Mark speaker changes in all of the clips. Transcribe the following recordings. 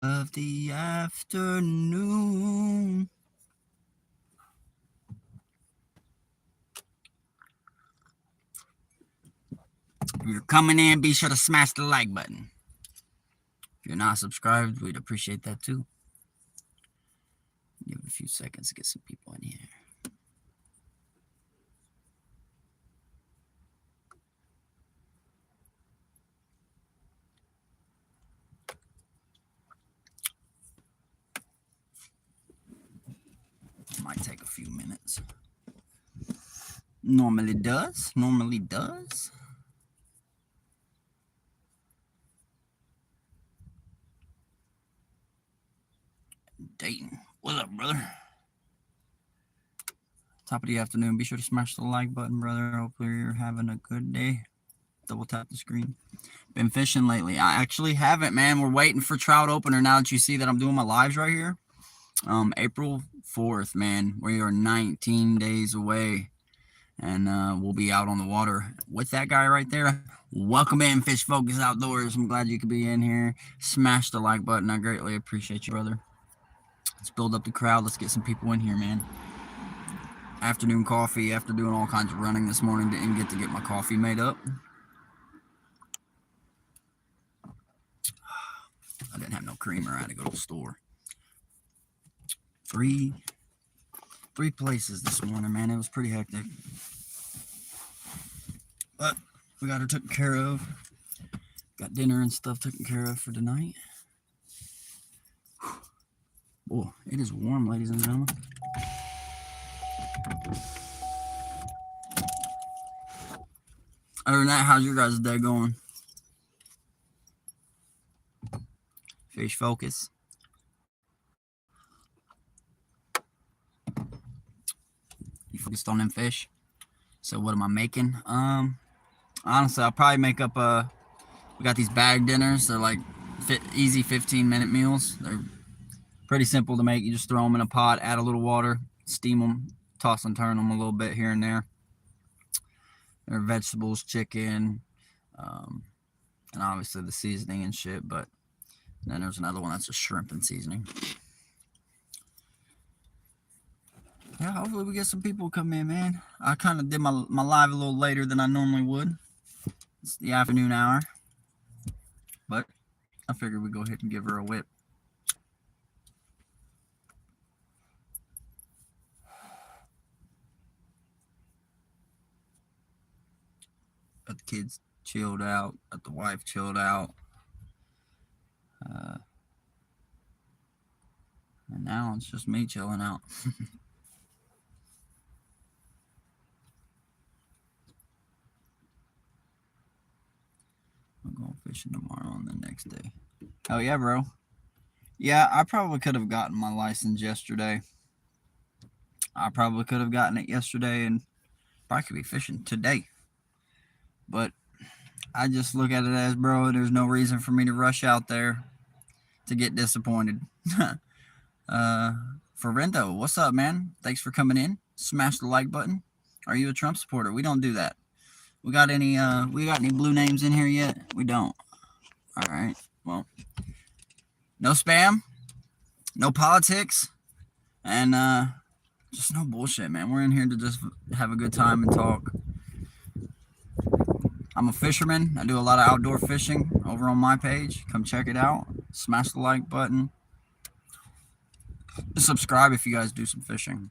Speaker 1: of the afternoon. If you're coming in, be sure to smash the like button. If you're not subscribed, we'd appreciate that too. Give it a few seconds to get some people in here. Might take a few minutes. Normally does. Dayton, what's up, brother? Top of the afternoon. Be sure to smash the like button, brother. Hopefully you're having a good day. Double tap the screen. Been fishing lately. I actually haven't, man. We're waiting for trout opener now that you see that I'm doing my lives right here. April 4th, man. We are 19 days away. And we'll be out on the water with that guy right there. Welcome in, Fish Focus Outdoors. I'm glad you could be in here. Smash the like button. I greatly appreciate you, brother. Let's build up the crowd. Let's get some people in here, man. Afternoon coffee after doing all kinds of running this morning. Didn't get to get my coffee made up. I didn't have no creamer. I had to go to the store. Three places this morning, man. It was pretty hectic. But we got her taken care of. Got dinner and stuff taken care of for tonight. Oh, it is warm, ladies and gentlemen. Other than that, how's your guys' day going? Fish Focus. You focused on them fish? So what am I making? Honestly, I'll probably make up we got these bag dinners. They're like easy 15-minute meals. They're pretty simple to make. You just throw them in a pot, add a little water, steam them, toss and turn them a little bit here and there. There are vegetables, chicken, and obviously the seasoning and shit. But then there's another one that's a shrimp and seasoning. Yeah, hopefully we get some people come in, man. I kind of did my live a little later than I normally would. It's the afternoon hour. But I figured we'd go ahead and give her a whip. Got the kids chilled out. Got the wife chilled out. And now it's just me chilling out. I'm going fishing tomorrow and the next day. Oh yeah, bro. Yeah, I probably could have gotten my license yesterday. I probably could have gotten it yesterday and probably could be fishing today. But I just look at it as, bro, there's no reason for me to rush out there to get disappointed. Ferrento, what's up, man? Thanks for coming in. Smash the like button. Are you a Trump supporter? We don't do that. We got any blue names in here yet? We don't. All right. Well, no spam, no politics, and just no bullshit, man. We're in here to just have a good time and talk. I'm a fisherman. I do a lot of outdoor fishing over on my page. Come check it out. Smash the like button. Subscribe if you guys do some fishing.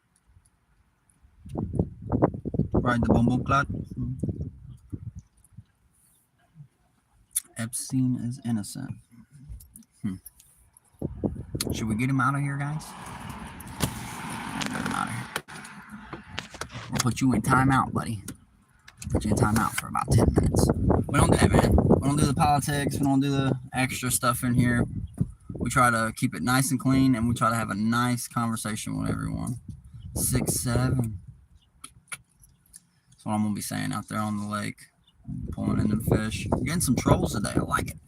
Speaker 1: Ride the bumble clot. Epstein is innocent. Should we get him out of here, guys? Get him out of here. We'll put you in timeout, buddy. Put you in timeout for about 10 minutes. We don't do that, man. We don't do the politics. We don't do the extra stuff in here. We try to keep it nice and clean, and we try to have a nice conversation with everyone. 6-7. That's what I'm going to be saying out there on the lake. Pulling in the fish. Getting some trolls today. I like it.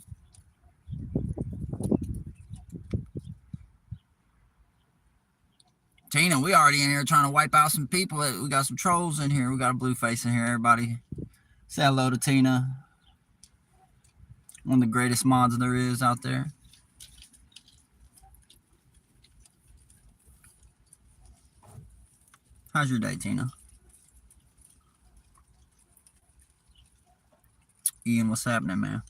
Speaker 1: Tina, we already in here trying to wipe out some people. We got some trolls in here. We got a blue face in here. Everybody say hello to Tina. One of the greatest mods there is out there. How's your day, Tina? Ian, what's happening, man?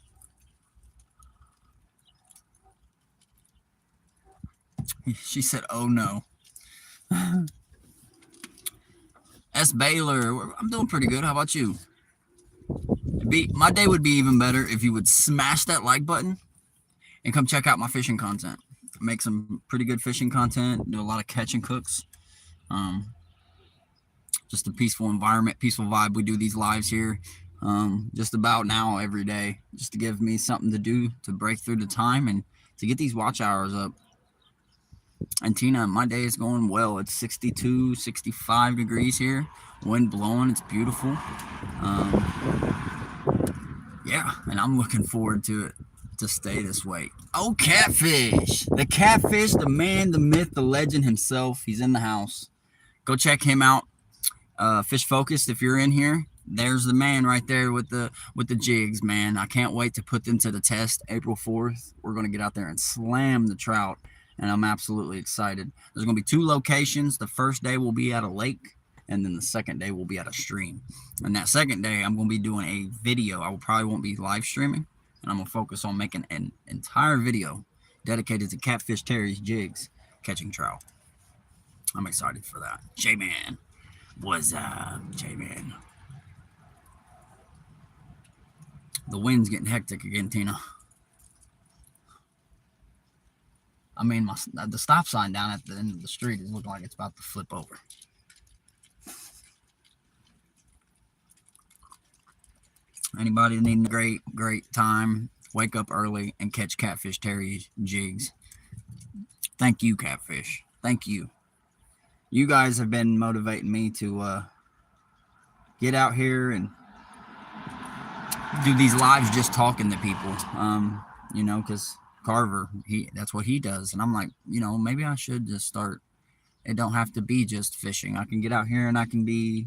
Speaker 1: She said, oh no. S. Baylor, I'm doing pretty good. How about you? My day would be even better if you would smash that like button and come check out my fishing content. I make some pretty good fishing content, do a lot of catch and cooks. Just a peaceful environment, peaceful vibe. We do these lives here just about now every day, just to give me something to do to break through the time and to get these watch hours up. And Tina, my day is going well. It's 62, 65 degrees here, wind blowing. It's beautiful. Yeah, and I'm looking forward to it to stay this way. Oh, Catfish, the Catfish, the man, the myth, the legend himself. He's in the house. Go check him out. Fish Focused, if you're in here, there's the man right there with the jigs, man. I can't wait to put them to the test. April 4th, we're going to get out there and slam the trout, and I'm absolutely excited. There's going to be 2 locations. The first day will be at a lake, and then the second day will be at a stream. And that second day, I'm going to be doing a video. I probably won't be live streaming, and I'm going to focus on making an entire video dedicated to Catfish Terry's jigs catching trout. I'm excited for that. J-Man. What's up, J-Man? The wind's getting hectic again, Tina. I mean, the stop sign down at the end of the street is looking like it's about to flip over. Anybody needing a great time, wake up early and catch Catfish Terry's jigs. Thank you, Catfish. Thank you. You guys have been motivating me to get out here and do these lives just talking to people, you know, because Carver, that's what he does. And I'm like, you know, maybe I should just start. It don't have to be just fishing. I can get out here and I can be,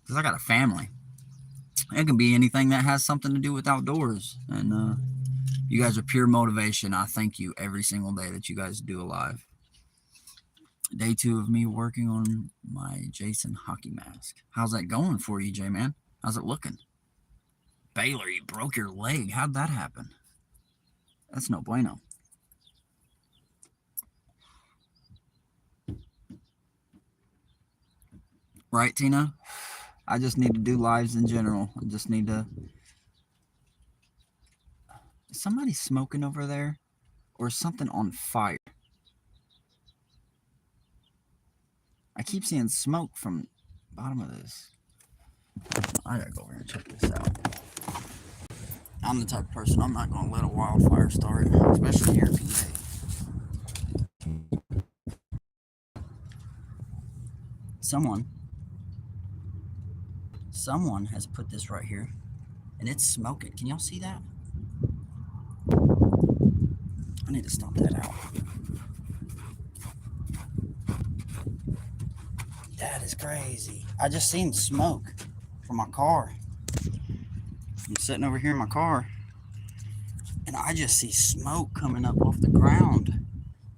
Speaker 1: because I got a family. It can be anything that has something to do with outdoors. And you guys are pure motivation. I thank you every single day that you guys do a live. Day 2 of me working on my Jason hockey mask. How's that going for you, J-Man? How's it looking? Baylor, you broke your leg. How'd that happen? That's no bueno. Right, Tina? I just need to do lives in general. I just need to... Is somebody smoking over there? Or is something on fire? I keep seeing smoke from the bottom of this. I gotta go over here and check this out. I'm the type of person, I'm not gonna let a wildfire start, especially here in PA. Someone has put this right here, and it's smoking. Can y'all see that? I need to stomp that out. That is crazy. I just seen smoke from my car. I'm sitting over here in my car, and I just see smoke coming up off the ground.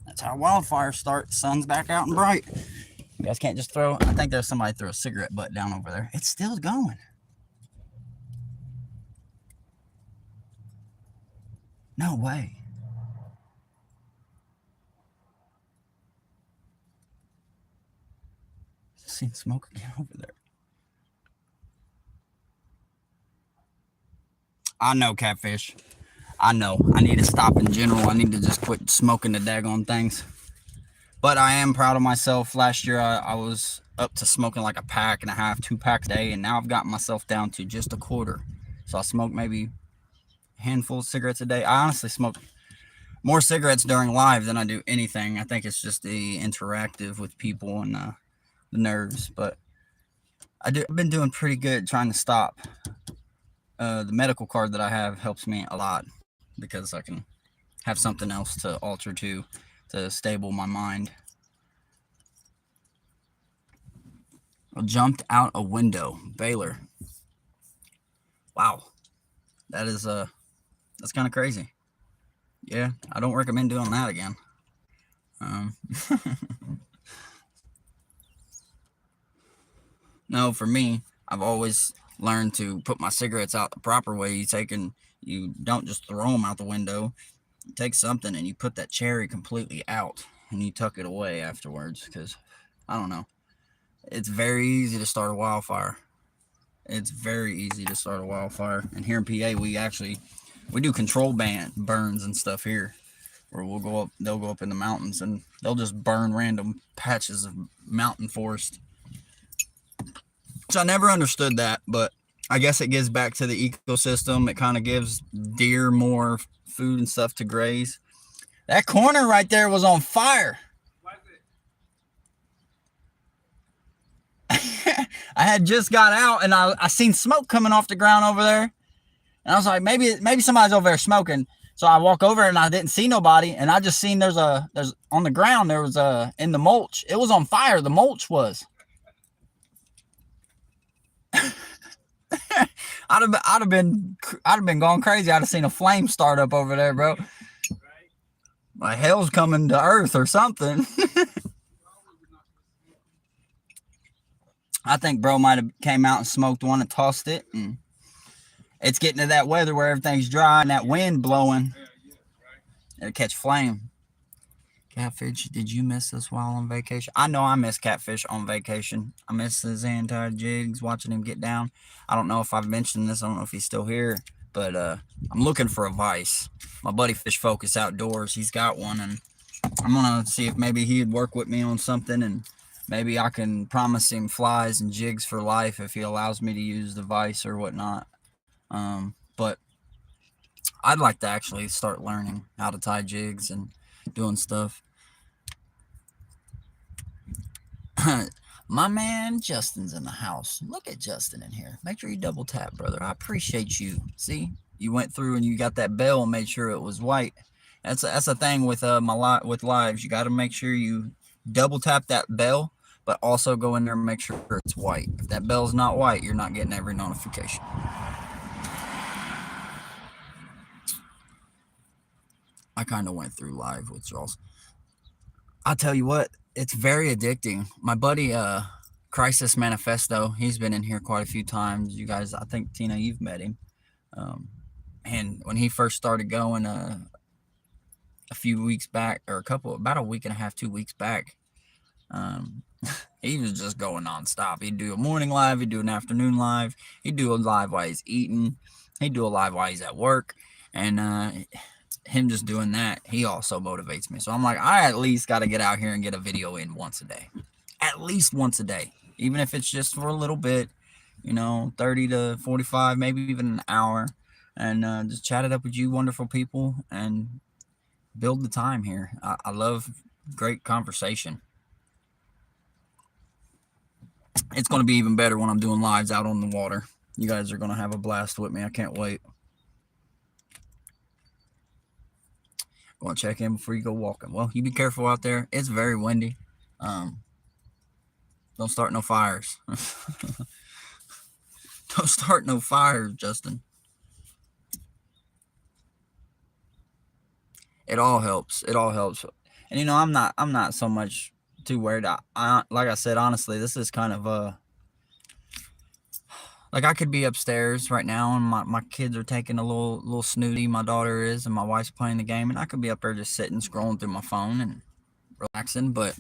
Speaker 1: That's how wildfires start. The sun's back out and bright. You guys can't just throw... I think there's somebody threw a cigarette butt down over there. It's still going. No way. Seen smoke again over there. I know, Catfish. I know. I need to stop in general. I need to just quit smoking the daggone things. But I am proud of myself. Last year, I was up to smoking like a pack and a half, 2 packs a day, and now I've gotten myself down to just a quarter. So I smoke maybe a handful of cigarettes a day. I honestly smoke more cigarettes during live than I do anything. I think it's just the interactive with people and the nerves. But I've been doing pretty good trying to stop. The medical card that I have helps me a lot because I can have something else to alter to stable my mind. I jumped out a window. Baylor. Wow. That's kind of crazy. Yeah, I don't recommend doing that again. No, for me, I've always learned to put my cigarettes out the proper way. You don't just throw them out the window. You take something and you put that cherry completely out and you tuck it away afterwards. Because I don't know, it's very easy to start a wildfire. It's very easy to start a wildfire. And here in PA, we do control burns and stuff here, where they'll go up in the mountains and they'll just burn random patches of mountain forest. Which I never understood that, but I guess it gives back to the ecosystem. It kind of gives deer more food and stuff to graze. That corner right there was on fire. I had just got out and I seen smoke coming off the ground over there. And I was like, maybe somebody's over there smoking. So I walk over and I didn't see nobody. And I just seen there's on the ground, there was in the mulch. It was on fire. The mulch was. I'd have been going crazy. I'd have seen a flame start up over there, bro. Like hell's coming to earth or something. I think bro might have came out and smoked one and tossed it. And it's getting to that weather where everything's dry and that wind blowing. It'll catch flame. Catfish, did you miss us while on vacation? I know I miss Catfish on vacation. I miss his entire jigs, watching him get down. I don't know if I've mentioned this. I don't know if he's still here, but I'm looking for a vise. My buddy Fish Focus Outdoors, he's got one, and I'm going to see if maybe he'd work with me on something, and maybe I can promise him flies and jigs for life if he allows me to use the vise or whatnot. But I'd like to actually start learning how to tie jigs and doing stuff. My man Justin's in the house. Look at Justin in here. Make sure you double tap, brother. I appreciate you. See, you went through and you got that bell and made sure it was white. That's a thing with with lives. You got to make sure you double tap that bell, but also go in there and make sure it's white. If that bell's not white, you're not getting every notification. I kind of went through live withdrawals. I'll tell you what, it's very addicting. My buddy, Crisis Manifesto, he's been in here quite a few times. You guys, I think, Tina, you've met him. And when he first started going a few weeks back, or about a week and a half, 2 weeks back, he was just going nonstop. He'd do a morning live, he'd do an afternoon live, he'd do a live while he's eating, he'd do a live while he's at work, and him just doing that, he also motivates me. So I'm like, I at least got to get out here and get a video in once a day. At least once a day. Even if it's just for a little bit, 30 to 45, maybe even an hour. And just chat it up with you wonderful people and build the time here. I love great conversation. It's going to be even better when I'm doing lives out on the water. You guys are going to have a blast with me. I can't wait. Want to check in before you go walking. Well, you be careful out there. It's very windy. Don't start no fires. Don't start no fires, Justin. It all helps. It all helps. And I'm not so much too worried. Like I said, honestly, this is kind of like I could be upstairs right now and my kids are taking a little snooty, my daughter is, and my wife's playing the game, and I could be up there just sitting, scrolling through my phone and relaxing, but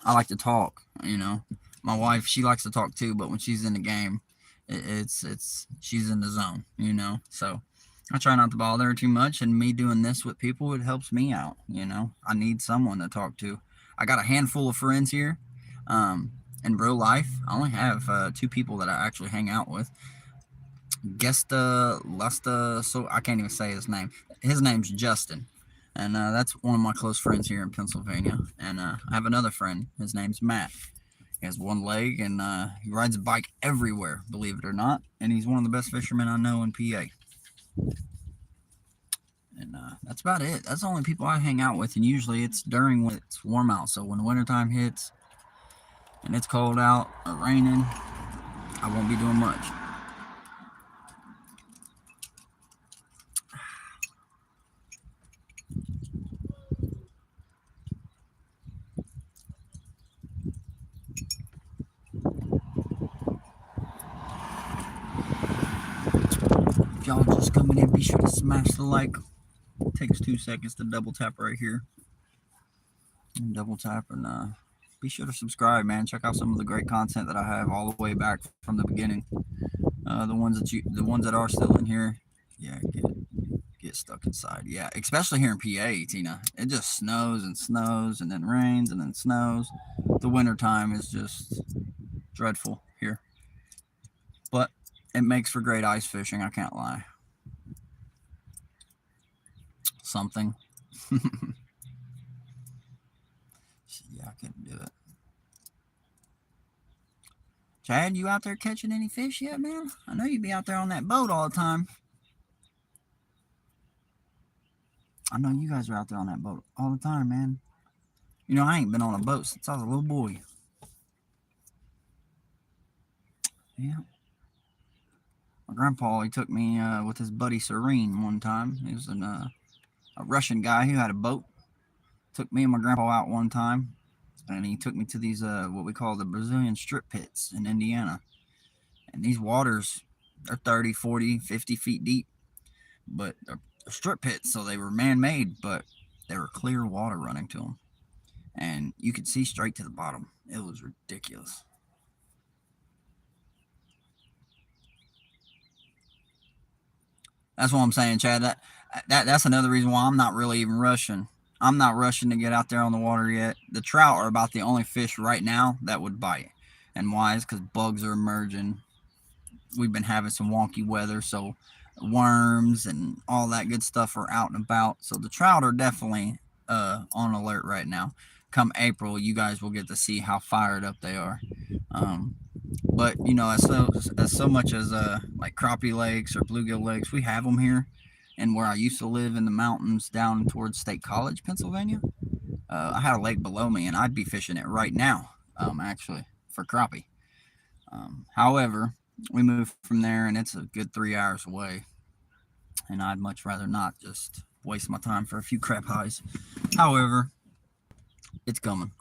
Speaker 1: I like to talk, My wife, she likes to talk too, but when she's in the game, she's in the zone, So I try not to bother her too much, and me doing this with people, it helps me out, I need someone to talk to. I got a handful of friends here. In real life, I only have 2 people that I actually hang out with. Lusta, so I can't even say his name. His name's Justin, and that's one of my close friends here in Pennsylvania. And I have another friend. His name's Matt. He has one leg, and he rides a bike everywhere, believe it or not. And he's one of the best fishermen I know in PA. And that's about it. That's the only people I hang out with, and usually it's during when it's warm out. So when wintertime hits, and it's cold out or raining, I won't be doing much. y'all just coming in, be sure to smash the like. It takes 2 seconds to double tap right here. And double tap and be sure to subscribe, man. Check out some of the great content that I have all the way back from the beginning. The ones that are still in here, yeah, get stuck inside. Yeah, especially here in PA, Tina. It just snows and snows and then rains and then snows. The winter time is just dreadful here. But it makes for great ice fishing, I can't lie. Something. Yeah, I couldn't do it. Chad, you out there catching any fish yet, man? I know you be out there on that boat all the time. I know you guys are out there on that boat all the time, man. You know, I ain't been on a boat since I was a little boy. Yeah. My grandpa, he took me with his buddy Serene one time. He was a Russian guy who had a boat. Took me and my grandpa out one time, and he took me to these what we call the Brazilian strip pits in Indiana. And these waters, they're 30, 40, 50 feet deep. But they're strip pits, so they were man-made, but there were clear water running to them. And you could see straight to the bottom. It was ridiculous. That's what I'm saying, Chad. That's another reason why I'm not really even rushing. I'm not rushing to get out there on the water yet. The trout are about the only fish right now that would bite. And why? Is because bugs are emerging. We've been having some wonky weather, so worms and all that good stuff are out and about. So the trout are definitely on alert right now. Come April, you guys will get to see how fired up they are. But you know, as so much as like crappie lakes or bluegill lakes, we have them here. And where I used to live in the mountains down towards State College, Pennsylvania, I had a lake below me, and I'd be fishing it right now, actually, for crappie. However, we moved from there, and it's a good 3 hours away. And I'd much rather not just waste my time for a few crap highs. However, it's coming.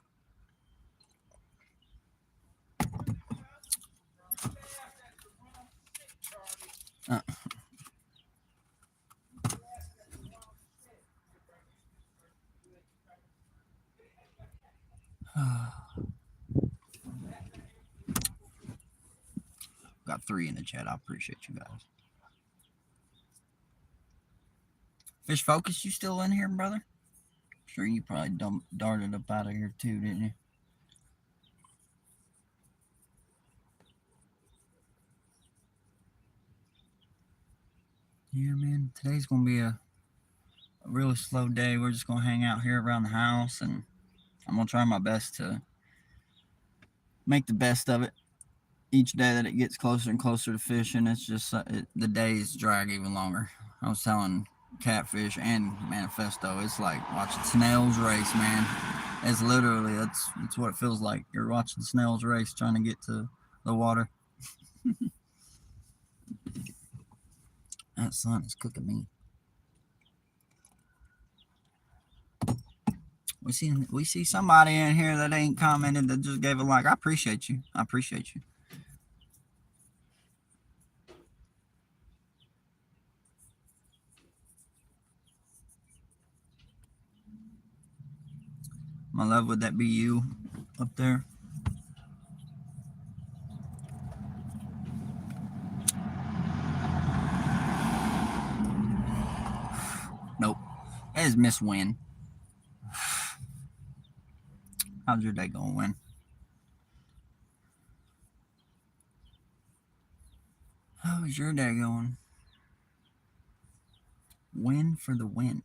Speaker 1: Uh, got 3 in the chat. I appreciate you guys. Fish Focus, you still in here, brother? Sure, you probably darted up out of here too, didn't you? Yeah, man. Today's gonna be a really slow day. We're just gonna hang out here around the house, and I'm gonna try my best to make the best of it. Each day that it gets closer and closer to fishing, it's just the days drag even longer. I was telling Catfish and Manifesto, it's like watching snails race, man. It's literally that's what it feels like. You're watching snails race, trying to get to the water. That sun is cooking me. We see somebody in here that ain't commented that just gave a like. I appreciate you. I appreciate you. My love, would that be you up there? Nope. That is Miss Win. How's your day going, Win? How's your day going? Win for the win.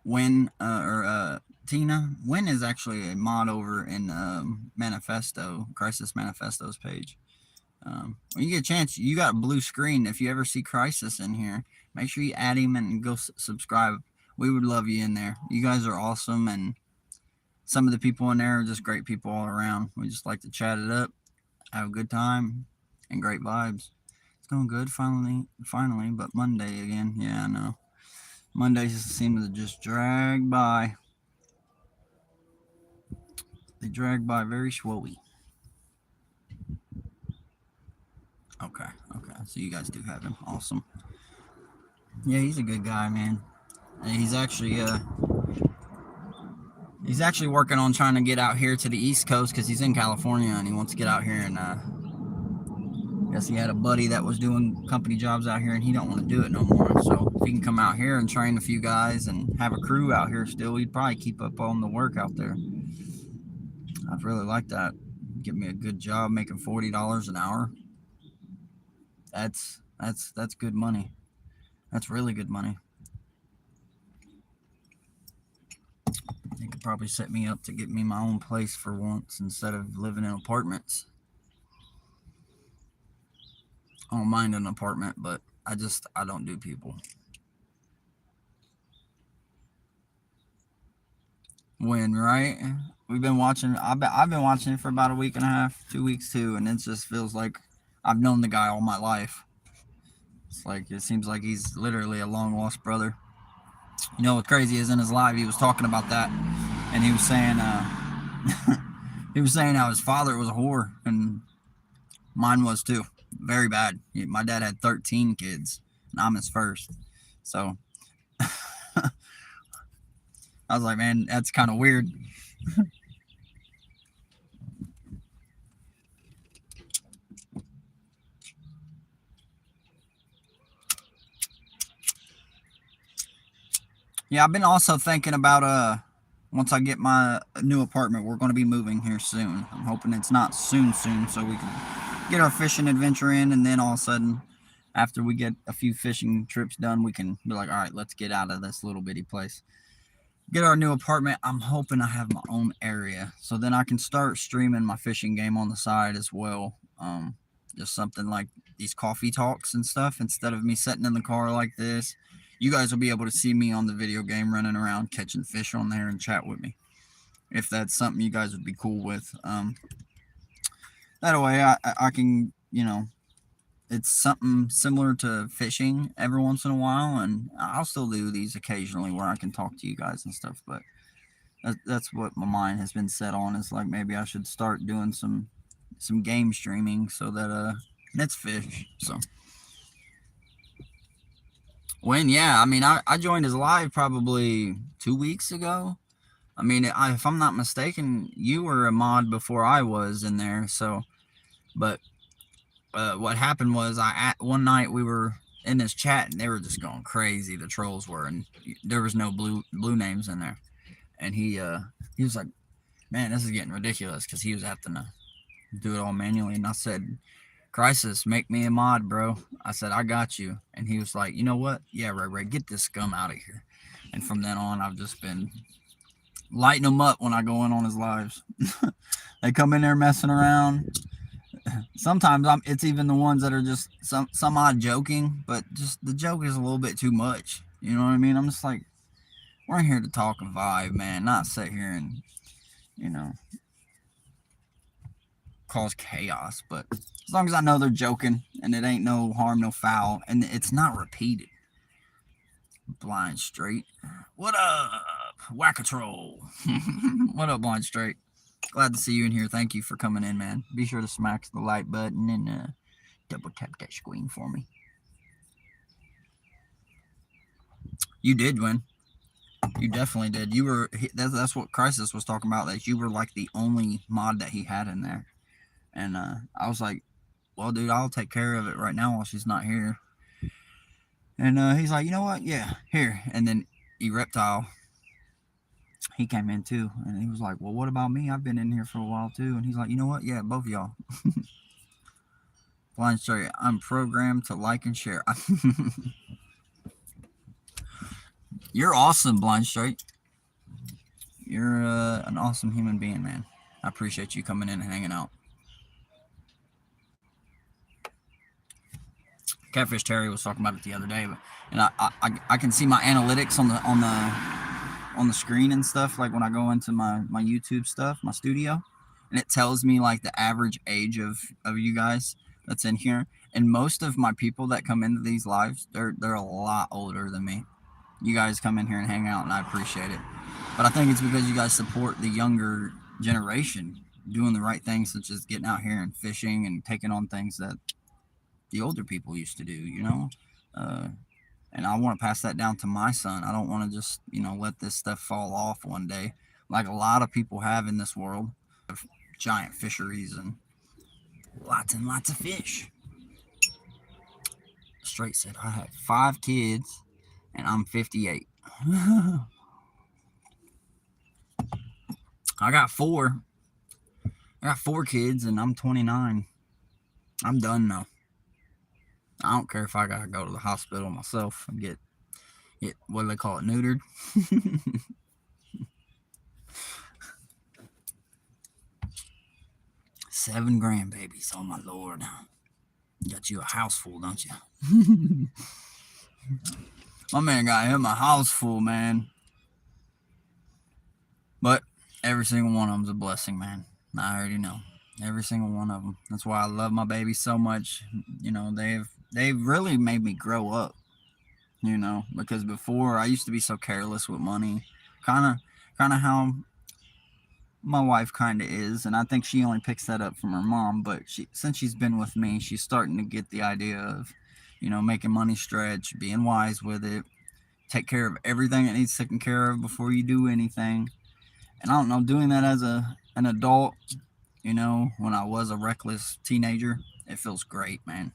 Speaker 1: Win Tina. Win is actually a mod over in Manifesto, Crisis Manifesto's page. When you get a chance, you got a blue screen. If you ever see Crisis in here, make sure you add him and go subscribe. We would love you in there. You guys are awesome, and some of the people in there are just great people all around. We just like to chat it up, have a good time, and great vibes. It's going good finally, but Monday again. Yeah, I know. Mondays seem to just drag by. They drag by very slowly. Okay, okay. So you guys do have him. Awesome. Yeah, he's a good guy, man. And he's actually working on trying to get out here to the East Coast because he's in California and he wants to get out here and I guess he had a buddy that was doing company jobs out here and he don't want to do it no more. So if he can come out here and train a few guys and have a crew out here still, he'd probably keep up on the work out there. I'd really like that. Get me a good job making $40 an hour. That's good money. That's really good money. He could probably set me up to get me my own place for once instead of living in apartments. I don't mind an apartment, but I don't do people. When, right? We've been watching. I've been watching it for about a week and a half, 2 weeks too, and it just feels like I've known the guy all my life. It's like it seems like he's literally a long lost brother. You know what crazy is in his live? He was talking about that, and he was saying, he was saying how his father was a whore, and mine was too. Very bad. My dad had 13 kids, and I'm his first. So I was like, man, that's kind of weird. Yeah, I've been also thinking about once I get my new apartment, we're going to be moving here soon. I'm hoping it's not soon, so we can get our fishing adventure in, and then all of a sudden, after we get a few fishing trips done, we can be like, all right, let's get out of this little bitty place. Get our new apartment. I'm hoping I have my own area, so then I can start streaming my fishing game on the side as well. Just something like these coffee talks and stuff. Instead of me sitting in the car like this, you guys will be able to see me on the video game running around catching fish on there and chat with me. If that's something you guys would be cool with, that way I can it's something similar to fishing every once in a while, and I'll still do these occasionally where I can talk to you guys and stuff. But that's what my mind has been set on. Is like maybe I should start doing some game streaming so that it's fish. So yeah, I mean I joined his live probably 2 weeks ago. I mean, if I'm not mistaken, you were a mod before I was in there. So, but what happened was one night we were in this chat and they were just going crazy. The trolls were, and there was no blue names in there. And he was like, "Man, this is getting ridiculous," because he was having to do it all manually. And I said, "Crisis, make me a mod, bro." I said, "I got you." And he was like, "You know what? Yeah, RayRay, get this scum out of here." And from then on, I've just been lighting them up when I go in on his lives. They come in there messing around. Sometimes it's even the ones that are just some odd joking, but just the joke is a little bit too much. You know what I mean? I'm just like, we're in here to talk and vibe, man, not sit here and you know cause chaos. But as long as I know they're joking and it ain't no harm, no foul, and it's not repeated. Blind Straight, what up, Whack-a-Troll? What up, Blind Straight? Glad to see you in here. Thank you for coming in, man. Be sure to smack the like button and double tap that screen for me. You did win. You definitely did. You were. That's what Crisis was talking about. That you were like the only mod that he had in there, and I was like, "Well, dude, I'll take care of it right now while she's not here." And he's like, "You know what? Yeah, here." And then Reptile, he came in too, and he was like, "Well, what about me? I've been in here for a while too." And he's like, "You know what? Yeah, both of y'all." Blind Straight, I'm programmed to like and share. You're awesome, Blind Straight. You're an awesome human being, man. I appreciate you coming in and hanging out. Catfish Terry was talking about it the other day, and I can see my analytics on the screen and stuff. Like when I go into my YouTube stuff, my studio, and it tells me like the average age of you guys that's in here. And most of my people that come into these lives, they're a lot older than me. You guys come in here and hang out, and I appreciate it. But I think it's because you guys support the younger generation doing the right things, such as getting out here and fishing and taking on things that the older people used to do, you know. Uh, and I want to pass that down to my son. I don't want to just, you know, let this stuff fall off one day, like a lot of people have in this world. Giant fisheries and lots of fish. Straight said I had 5 kids, and I'm 58. I got four. I got 4 kids, and I'm 29. I'm done now. I don't care if I gotta go to the hospital myself and get what do they call it, neutered. 7 grandbabies. Oh my lord. You got you a house full, don't you? My man got him a house full, man. But every single one of them's a blessing, man. I already know. Every single one of them. That's why I love my babies so much. You know, they've really made me grow up. You know, because before I used to be so careless with money, kind of how my wife kind of is, and I think she only picks that up from her mom. But since she's been with me, she's starting to get the idea of, you know, making money stretch, being wise with it, take care of everything that needs taken care of before you do anything. And I don't know, doing that as an adult, you know, when I was a reckless teenager, it feels great, man.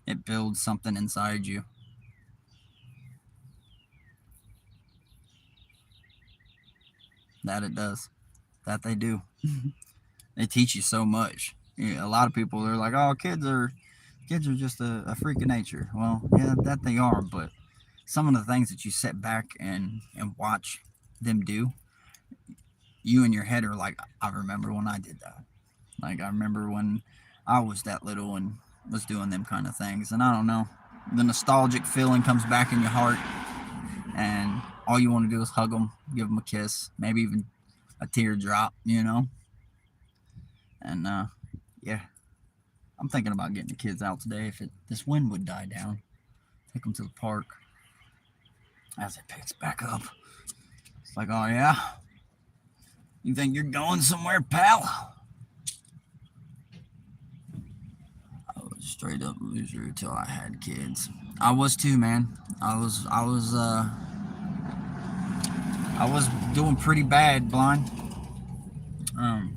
Speaker 1: It builds something inside you. That it does. That they do. They teach you so much. Yeah, a lot of people are like, "Oh, kids are just a freak of nature." Well, yeah, that they are, but some of the things that you sit back and watch them do, you in your head are like, "I remember when I did that." Like I remember when I was that little and was doing them kind of things. And I don't know, the nostalgic feeling comes back in your heart, and all you want to do is hug them, give them a kiss, maybe even a teardrop, you know. And yeah, I'm thinking about getting the kids out today if this wind would die down. Take them to the park as it picks back up. It's like, oh yeah, you think you're going somewhere, pal? I was a straight up loser until I had kids. I was too, man. I was doing pretty bad, blind. Um,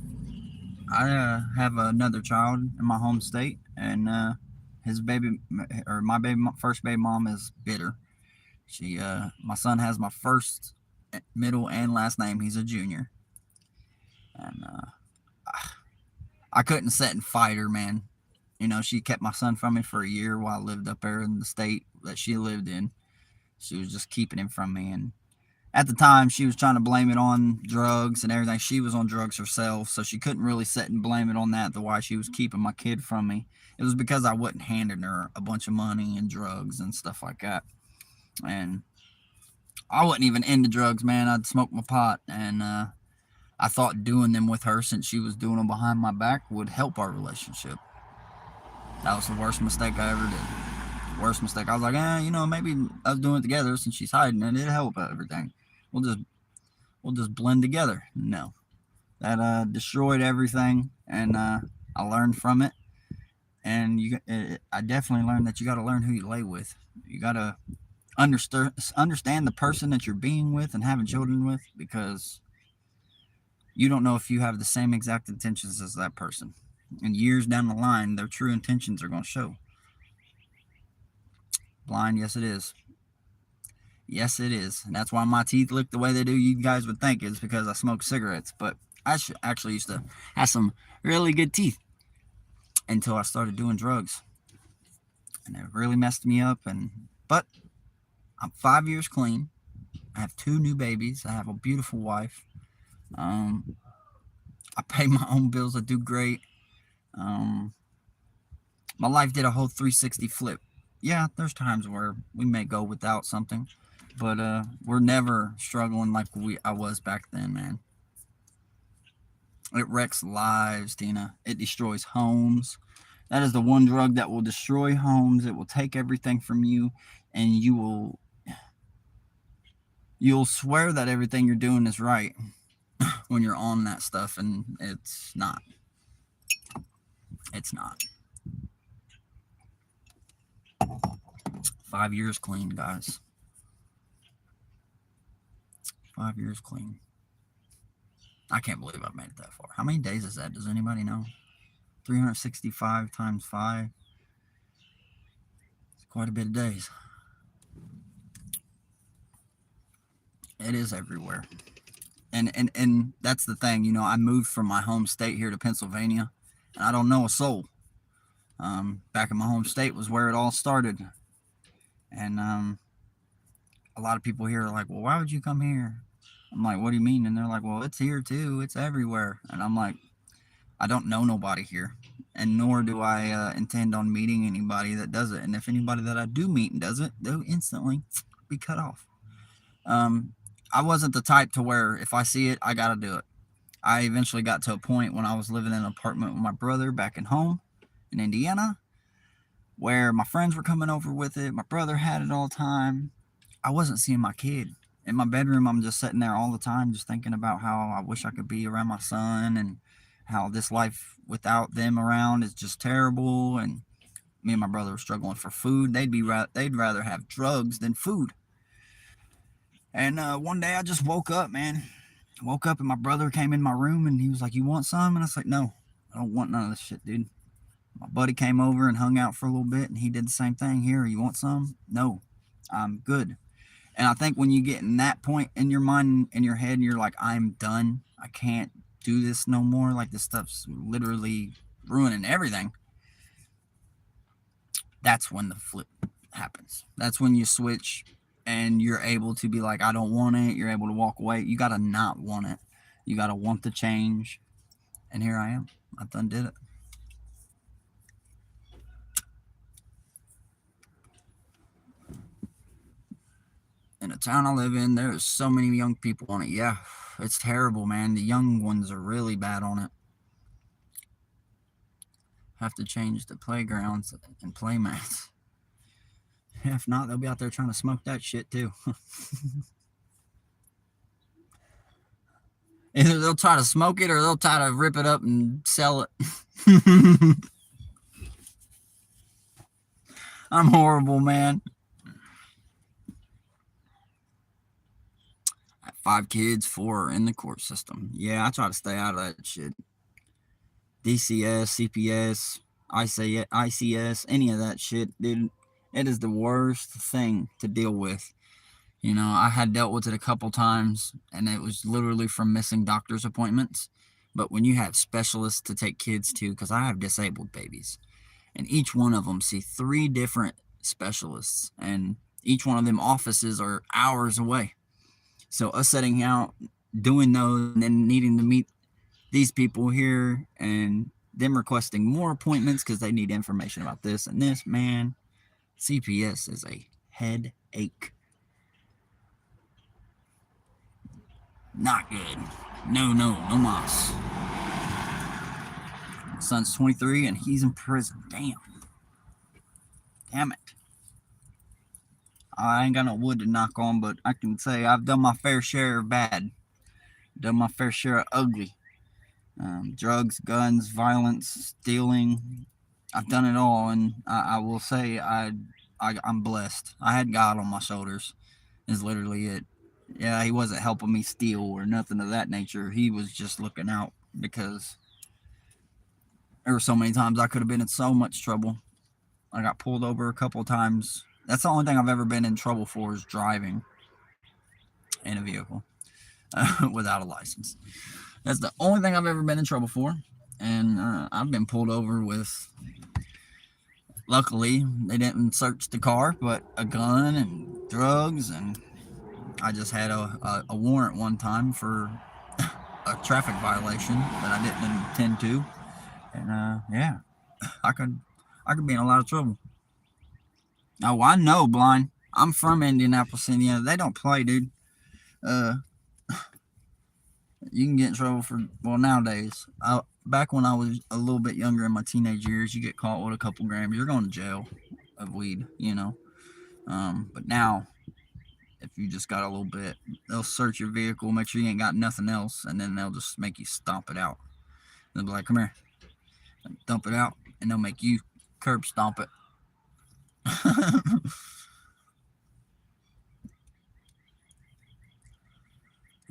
Speaker 1: I have another child in my home state, and his baby or my baby first baby mom is bitter. My son has my first, middle, and last name. He's a junior, and I couldn't sit and fight her, man. You know, she kept my son from me for a year while I lived up there in the state that she lived in. She was just keeping him from me, and at the time she was trying to blame it on drugs and everything. She was on drugs herself, so she couldn't really sit and blame it on that, the why she was keeping my kid from me. It was because I wasn't handing her a bunch of money and drugs and stuff like that. And I wasn't even into drugs, man. I'd smoke my pot, and I thought doing them with her, since she was doing them behind my back, would help our relationship. That was the worst mistake I ever did. Worst mistake. I was like, you know, maybe us doing it together, since she's hiding it, it'd help everything. We'll just we'll just blend together. No, that destroyed everything, and I learned from it. And I definitely learned that you got to learn who you lay with. You got to understand the person that you're being with and having children with, because you don't know if you have the same exact intentions as that person. And years down the line, their true intentions are going to show. Blind, yes, it is. Yes, it is. And that's why my teeth look the way they do. You guys would think it's because I smoke cigarettes, but I actually used to have some really good teeth until I started doing drugs, and it really messed me up. But I'm 5 years clean. I have 2 new babies. I have a beautiful wife. Um, I pay my own bills. I do great. Um, my life did a whole 360 flip. Yeah, there's times where we may go without something, but we're never struggling like I was back then, man. It wrecks lives, Tina. It destroys homes. That is the one drug that will destroy homes. It will take everything from you, and you'll swear that everything you're doing is right when you're on that stuff, and it's not. It's not. 5 years clean, guys. 5 years clean. I can't believe I've made it that far. How many days is that? Does anybody know? 365 times 5. It's quite a bit of days. It is everywhere. And that's the thing, I moved from my home state here to Pennsylvania, and I don't know a soul. Back in my home state was where it all started. And a lot of people here are like, well, why would you come here? I'm like, what do you mean? And they're like, well, it's here too. It's everywhere. And I'm like, I don't know nobody here. And nor do I intend on meeting anybody that does it. And if anybody that I do meet and does it, they'll instantly be cut off. I wasn't the type to where if I see it, I got to do it. I eventually got to a point when I was living in an apartment with my brother back in home in Indiana, where my friends were coming over with it. My brother had it all the time. I wasn't seeing my kid. In my bedroom, I'm just sitting there all the time, just thinking about how I wish I could be around my son and how this life without them around is just terrible. And me and my brother were struggling for food. They'd rather have drugs than food. And one day I just woke up, man. Woke up and my brother came in my room and he was like, you want some? And I was like, no, I don't want none of this shit, dude. My buddy came over and hung out for a little bit and he did the same thing. Here, you want some? No, I'm good. And I think when you get in that point in your mind, in your head, and you're like, I'm done. I can't do this no more. Like, this stuff's literally ruining everything. That's when the flip happens. That's when you switch and you're able to be like, I don't want it. You're able to walk away. You got to not want it. You got to want the change. And here I am. I done did it. In the town I live in, there's so many young people on it. Yeah, it's terrible, man. The young ones are really bad on it. Have to change the playgrounds and playmats. If not, they'll be out there trying to smoke that shit too. Either they'll try to smoke it or they'll try to rip it up and sell it. I'm horrible, man. I have 5 kids, 4 are in the court system. Yeah, I try to stay out of that shit. DCS, CPS, ICS, any of that shit, dude. It is the worst thing to deal with. I had dealt with it a couple times, and it was literally from missing doctor's appointments. But when you have specialists to take kids to, because I have disabled babies, and each one of them see 3 different specialists, and each one of them offices are hours away. So us setting out, doing those, and then needing to meet these people here, and them requesting more appointments because they need information about this and this, man, CPS is a headache. Not good. No mas. My son's 23 and he's in prison. Damn it. I ain't got no wood to knock on, but I can say I've done my fair share of bad. Done my fair share of ugly. Drugs, guns, violence, stealing. I've done it all, and I will say I'm blessed. I had God on my shoulders, is literally it. Yeah, he wasn't helping me steal or nothing of that nature. He was just looking out, because there were so many times I could have been in so much trouble. I got pulled over a couple of times. That's the only thing I've ever been in trouble for, is driving in a vehicle without a license. That's the only thing I've ever been in trouble for. And I've been pulled over with, luckily, they didn't search the car, but a gun and drugs. And I just had a warrant one time for a traffic violation that I didn't intend to. And yeah, I could be in a lot of trouble. Oh, I know, blind. I'm from Indianapolis, Indiana. They don't play, dude. You can get in trouble for, well, nowadays. Back when I was a little bit younger in my teenage years, you get caught with a couple grams, you're going to jail of weed, But now, if you just got a little bit, they'll search your vehicle, make sure you ain't got nothing else, and then they'll just make you stomp it out. They'll be like, come here, dump it out, and they'll make you curb stomp it.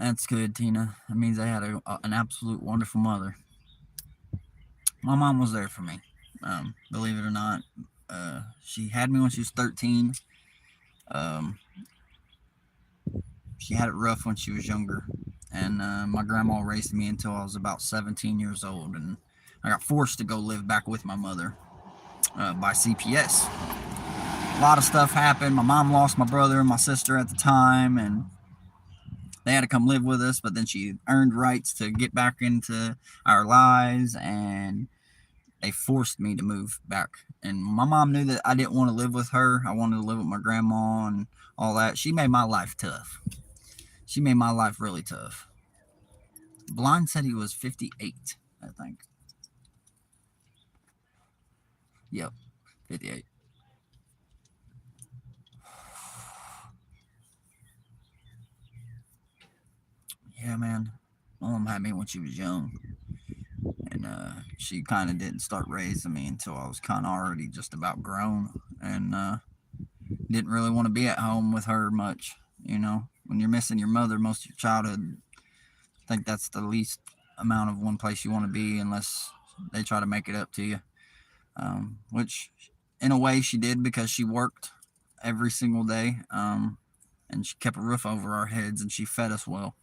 Speaker 1: That's good, Tina. That means I had an absolute wonderful mother. My mom was there for me. Believe it or not, she had me when she was 13. Um, she had it rough when she was younger, and my grandma raised me until I was about 17 years old, and I got forced to go live back with my mother by CPS. A lot of stuff happened. My mom lost my brother and my sister at the time, and they had to come live with us, but then she earned rights to get back into our lives, and they forced me to move back. And my mom knew that I didn't want to live with her. I wanted to live with my grandma and all that. She made my life tough. She made my life really tough. Blind said he was 58, I think. Yep, 58. Yeah, man. My mom had me when she was young, and she kind of didn't start raising me until I was kind of already just about grown, and didn't really want to be at home with her much. You know, when you're missing your mother most of your childhood, I think that's the least amount of one place you want to be unless they try to make it up to you. Which, in a way, she did because she worked every single day, and she kept a roof over our heads and she fed us well.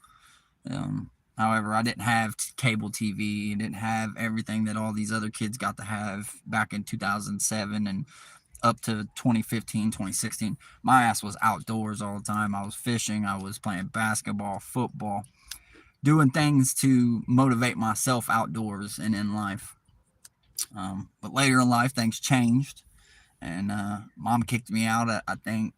Speaker 1: However, I didn't have cable TV, didn't have everything that all these other kids got to have back in 2007 and up to 2015, 2016. My ass was outdoors all the time. I was fishing, I was playing basketball, football, doing things to motivate myself outdoors and in life. But later in life, things changed, and mom kicked me out at, I think,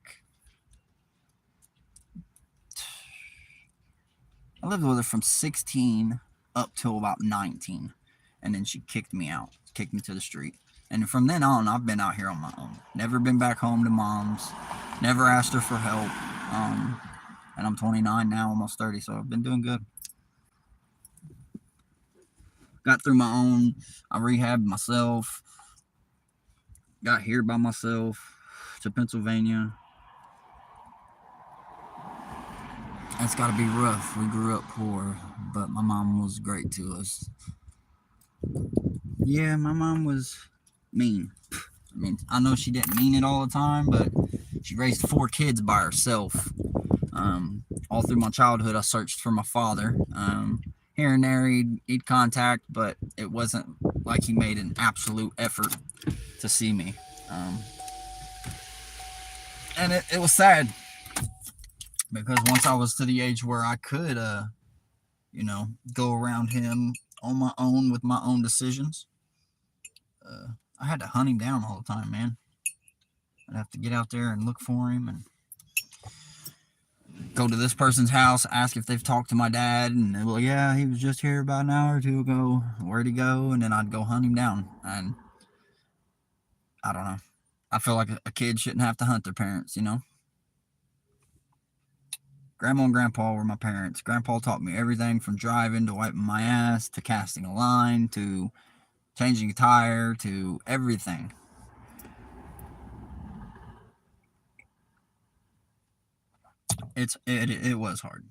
Speaker 1: I lived with her from 16 up till about 19, and then she kicked me out, kicked me to the street. And from then on, I've been out here on my own. Never been back home to mom's. Never asked her for help. And I'm 29 now, almost 30, so I've been doing good. Got through my own. I rehabbed myself. Got here by myself to Pennsylvania. That's got to be rough. We grew up poor, but my mom was great to us. Yeah, my mom was mean. I mean, I know she didn't mean it all the time, but she raised 4 kids by herself. All through my childhood, I searched for my father. Here and there, he'd contact, but it wasn't like he made an absolute effort to see me. And it was sad because once I was to the age where I could, go around him on my own with my own decisions, I had to hunt him down all the time, man. I'd have to get out there and look for him and go to this person's house, ask if they've talked to my dad, and they're like, yeah, he was just here about an hour or two ago. Where'd he go? And then I'd go hunt him down. And I don't know. I feel like a kid shouldn't have to hunt their parents, you know? Grandma and Grandpa were my parents. Grandpa taught me everything from driving to wiping my ass to casting a line to changing a tire to everything. It was hard.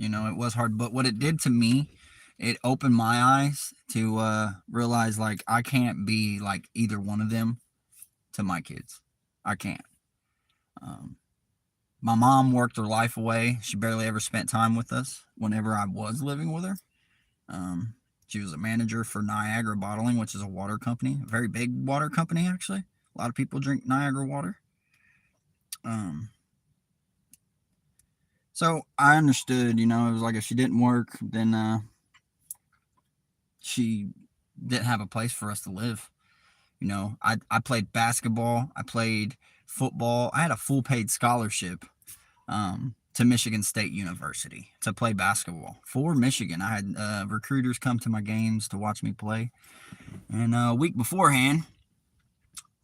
Speaker 1: It was hard. But what it did to me, it opened my eyes to realize, like, I can't be like either one of them to my kids. I can't. Um, my mom worked her life away. She barely ever spent time with us whenever I was living with her. She was a manager for Niagara Bottling, which is a water company, a very big water company, actually. A lot of people drink Niagara water. So I understood, it was like if she didn't work, then she didn't have a place for us to live. I played basketball. I played football. I had a full paid scholarship to Michigan State University to play basketball for Michigan. I had recruiters come to my games to watch me play. And a week beforehand,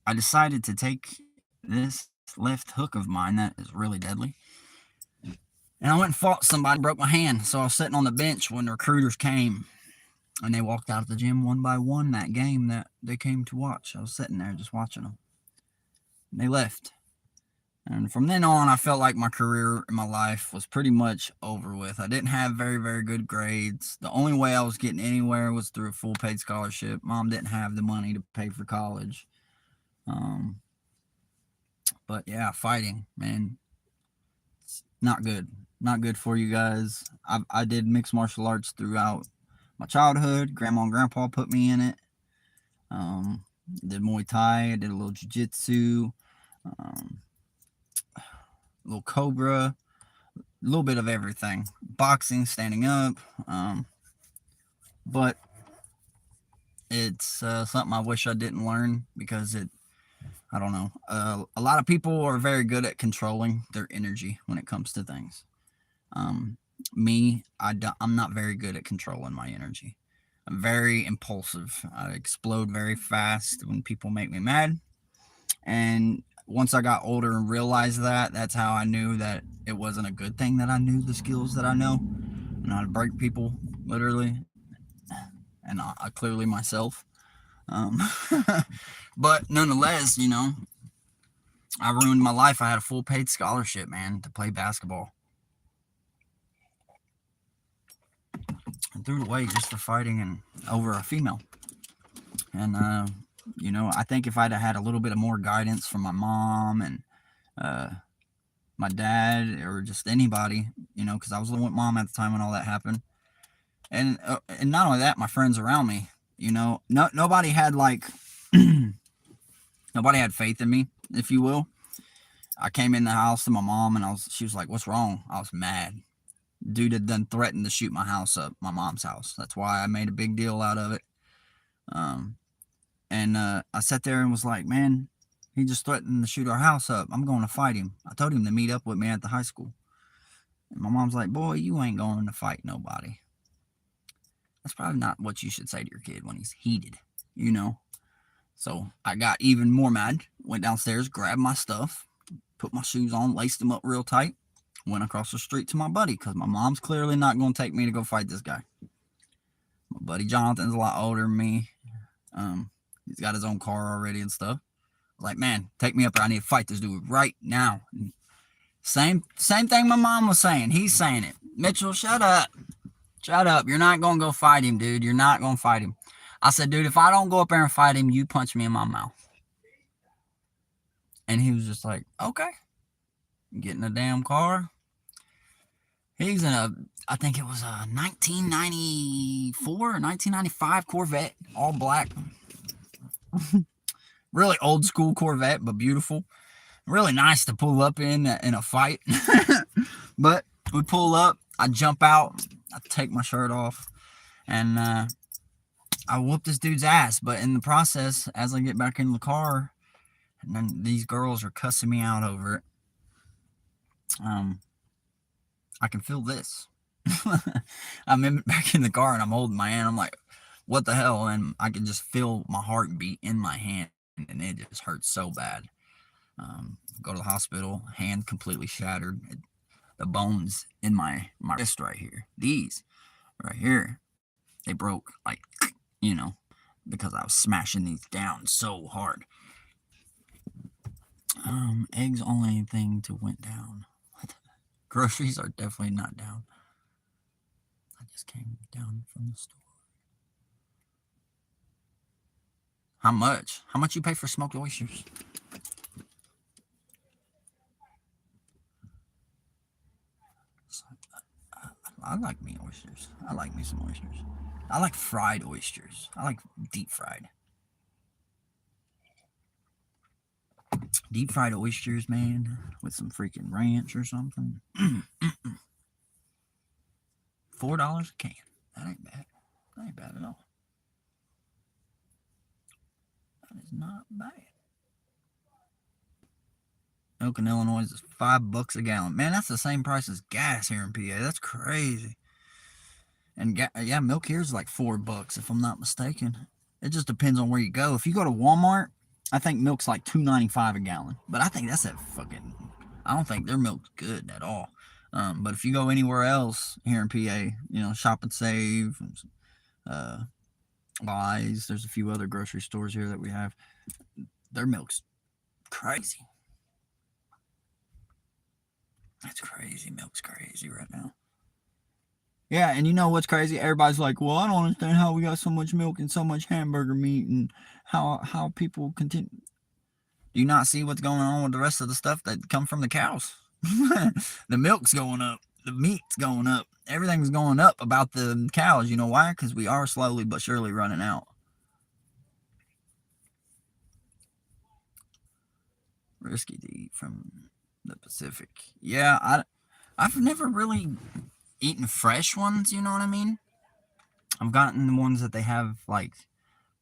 Speaker 1: I decided to take this left hook of mine that is really deadly. And I went and fought somebody, broke my hand. So I was sitting on the bench when the recruiters came. And they walked out of the gym one by one that game that they came to watch. I was sitting there just watching them. And they left. And from then on, I felt like my career in my life was pretty much over with. I didn't have very, very good grades. The only way I was getting anywhere was through a full paid scholarship. Mom didn't have the money to pay for college. Um, but yeah, fighting, man, it's not good. Not good for you guys. I did mixed martial arts throughout my childhood. Grandma and grandpa put me in it. Um, did Muay Thai. I did a little jiu-jitsu, um, a little Cobra, a little bit of everything. Boxing, standing up. But it's something I wish I didn't learn because I don't know. A lot of people are very good at controlling their energy when it comes to things. Um, I'm not very good at controlling my energy. I'm very impulsive. I explode very fast when people make me mad. And once I got older and realized that, that's how I knew that it wasn't a good thing that I knew the skills that I know. I know how to break people, literally, and I clearly myself. Um, but nonetheless, I ruined my life. I had a full paid scholarship, man, to play basketball. And threw it away just for fighting and over a female. And I think if I'd have had a little bit of more guidance from my mom and my dad or just anybody, because I was living with mom at the time when all that happened, and not only that, my friends around me, nobody had nobody had faith in me, if you will. I came in the house to my mom and she was like, "What's wrong?" I was mad. Dude had then threatened to shoot my house up, my mom's house. That's why I made a big deal out of it. Um, and I sat there and was like, "Man, he just threatened to shoot our house up. I'm going to fight him." I told him to meet up with me at the high school. And my mom's like, "Boy, you ain't going to fight nobody." That's probably not what you should say to your kid when he's heated, you know? So I got even more mad, went downstairs, grabbed my stuff, put my shoes on, laced them up real tight, went across the street to my buddy because my mom's clearly not going to take me to go fight this guy. My buddy Jonathan's a lot older than me. He's got his own car already and stuff. Like, "Man, take me up there. I need to fight this dude right now." Same thing my mom was saying. He's saying it. "Mitchell, shut up. Shut up. You're not going to go fight him, dude. You're not going to fight him." I said, "Dude, if I don't go up there and fight him, you punch me in my mouth." And he was just like, "Okay." Get in the damn car. He's in I think it was a 1994 or 1995 Corvette, all black. Really old school Corvette, but beautiful. Really nice to pull up in a fight. But we pull up, I jump out, I take my shirt off, and I whoop this dude's ass. But in the process, as I get back in the car, and then these girls are cussing me out over it, I can feel this. I'm back in the car and I'm holding my hand. I'm like, "What the hell?" And I can just feel my heartbeat in my hand, and it just hurts so bad. Go to the hospital, hand completely shattered. The bones in my wrist right here, these right here, they broke you know, because I was smashing these down so hard. Eggs only thing to went down. Groceries are definitely not down. I just came down from the store. How much? How much you pay for smoked oysters? I like me oysters. I like me some oysters. I like fried oysters. I like deep fried. Deep fried oysters, man, with some freaking ranch or something. $4 a can. That ain't bad. That ain't bad at all. That is not bad. Milk in Illinois is $5 a gallon. Man, that's the same price as gas here in PA. That's crazy. And yeah, milk here is like $4 if I'm not mistaken. It just depends on where you go. If you go to Walmart, I think milk's like $2.95 a gallon. But I think that's I don't think their milk's good at all. But if you go anywhere else here in PA, Shop and Save, uh, Wise, there's a few other grocery stores here that we have. Their milk's crazy. That's crazy. Milk's crazy right now. Yeah, and you know what's crazy? Everybody's like, well, I don't understand how we got so much milk and so much hamburger meat and how people continue. Do you not see what's going on with the rest of the stuff that come from the cows? The milk's going up. The meat's going up. Everything's going up about the cows. You know why? Because we are slowly but surely running out. Risky to eat from the Pacific. Yeah, I've never really eaten fresh ones. You know what I mean? I've gotten the ones that they have like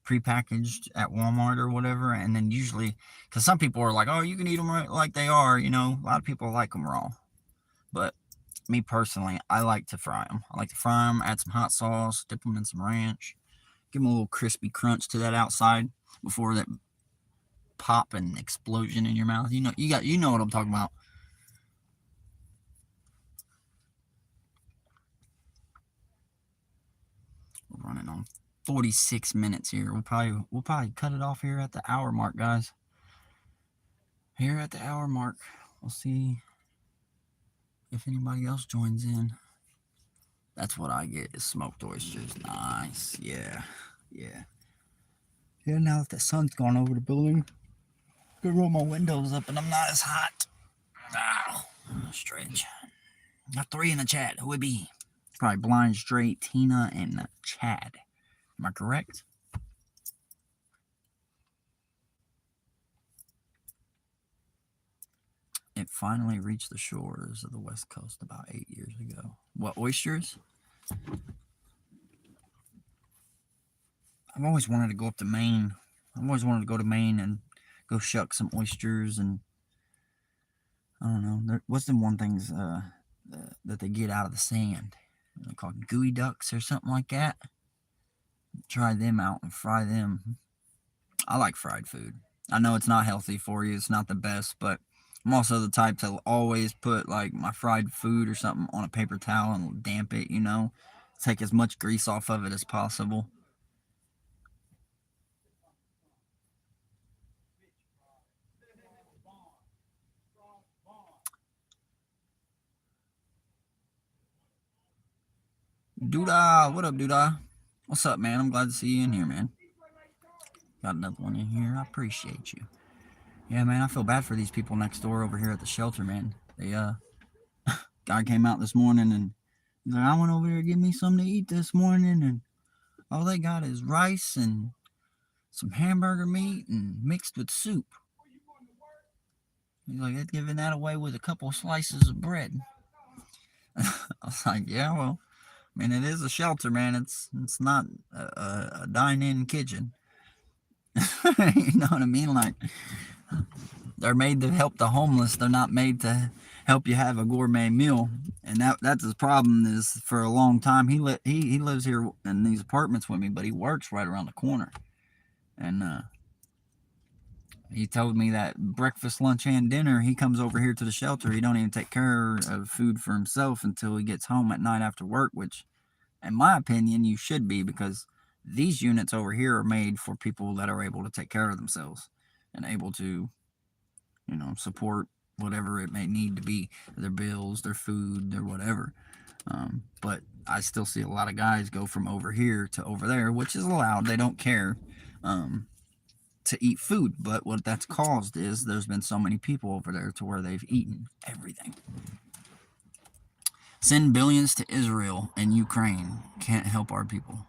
Speaker 1: prepackaged at Walmart or whatever, and then usually, because some people are like, oh, you can eat them right like they are. You know, a lot of people like them raw, but me personally, I like to fry them. I like to fry them, add some hot sauce, dip them in some ranch, give them a little crispy crunch to that outside before that pop and explosion in your mouth. You know what I'm talking about. We're running on 46 minutes here. We'll probably cut it off here at the hour mark, guys. Here at the hour mark, we'll see if anybody else joins in. That's what I get is smoked oysters. Nice. Yeah. Yeah. Yeah, now that the sun's gone over the building, I could roll my windows up and I'm not as hot. Ow. Strange. Got 3 in the chat. Who would be? Probably Blind Straight, Tina, and Chad. Am I correct? It finally reached the shores of the West Coast about 8 years ago. What, oysters? I've always wanted to go up to Maine. I've always wanted to go to Maine and go shuck some oysters and I don't know. What's the one things that they get out of the sand? They're called gooey ducks or something like that. Try them out and fry them. I like fried food. I know it's not healthy for you. It's not the best, but I'm also the type to always put like my fried food or something on a paper towel and damp it, you know. Take as much grease off of it as possible. Doodah, what up, Doodah? What's up, man? I'm glad to see you in here, man. Got another one in here. I appreciate you. Yeah, man, I feel bad for these people next door over here at the shelter, man. They guy came out this morning and he's like, I went over here to get me something to eat this morning, and all they got is rice and some hamburger meat and mixed with soup. He's like, they're giving that away with a couple of slices of bread. I was like, yeah, well, I mean, it is a shelter, man. It's not a dine-in kitchen. You know what I mean? Like, they're made to help the homeless. They're not made to help you have a gourmet meal. And that's his problem. Is for a long time he lives here in these apartments with me, but he works right around the corner. And he told me that breakfast, lunch, and dinner, he comes over here to the shelter. He don't even take care of food for himself until he gets home at night after work, which, in my opinion, you should be, because these units over here are made for people that are able to take care of themselves and able to, support whatever it may need to be, their bills, their food, their whatever. But I still see a lot of guys go from over here to over there, which is allowed. They don't care to eat food. But what that's caused is there's been so many people over there to where they've eaten everything. Send billions to Israel and Ukraine. Can't help our people.